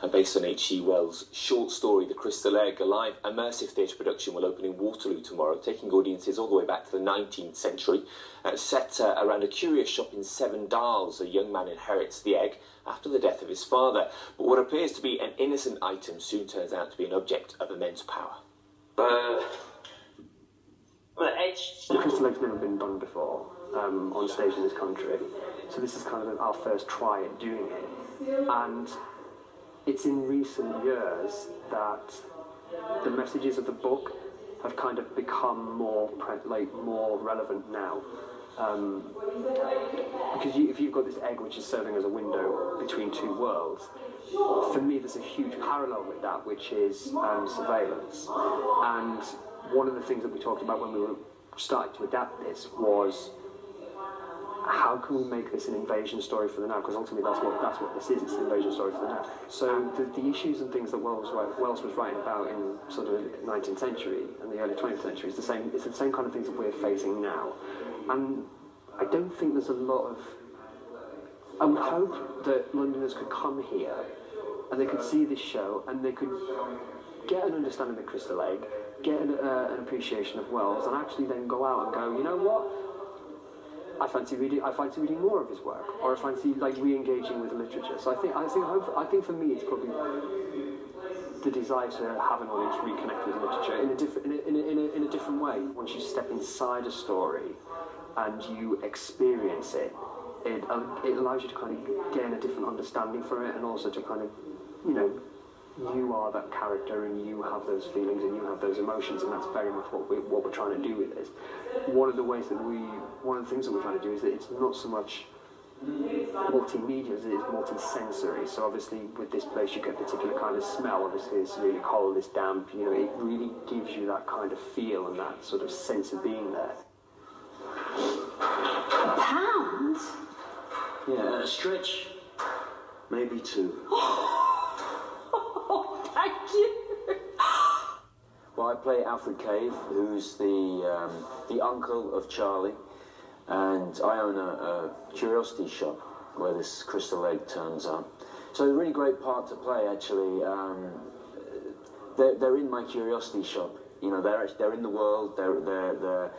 Based on H.G. Wells' short story The Crystal Egg, a live immersive theatre production will open in Waterloo tomorrow, taking audiences all the way back to the 19th century. Set around a curious shop in Seven Dials, a young man inherits the egg after the death of his father. But what appears to be an innocent item soon turns out to be an object of immense power. The Crystal Egg's never been done before on stage in this country, so this is kind of our first try at doing it. And it's in recent years that the messages of the book have kind of become more relevant now. Because if you've got this egg which is serving as a window between two worlds, for me there's a huge parallel with that, which is surveillance. And one of the things that we talked about when we were starting to adapt this was, how can we make this an invasion story for the now? Because ultimately that's what this is, it's an invasion story for the now. So the issues and things that Wells was writing about in sort of the 19th century and the early 20th century, it's the same kind of things that we're facing now. And I don't think there's a lot of... I would hope that Londoners could come here and they could see this show and they could get an understanding of the Crystal Egg, get an appreciation of Wells, and actually then go out and go, you know what? I fancy reading more of his work, or I fancy re-engaging with literature. So I think for me it's probably the desire to have an audience reconnect with literature in a different way. Once you step inside a story and you experience it, it allows you to kind of gain a different understanding for it, and also to kind of, you are that character and you have those feelings and you have those emotions, and that's very much what we're trying to do with this. One of the things that we're trying to do is that it's not so much multimedia as it is multi-sensory. So obviously with this place you get a particular kind of smell. Obviously it's really cold, it's damp, it really gives you that kind of feel and that sort of sense of being there. £1? Yeah, a stretch, maybe two. Thank you. Well, I play Alfred Cave, who's the uncle of Charlie, and I own a curiosity shop where this crystal egg turns up. So a really great part to play, actually. They're in my curiosity shop. They're in the world. They're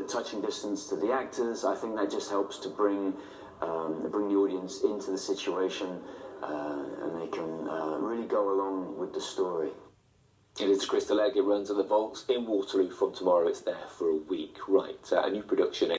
touching distance to the actors. I think that just helps to bring the audience into the situation, and they can really go along with the story. It is Crystal Egg. It runs at the Vaults in Waterloo from tomorrow. It's there for a week. Right, a new production.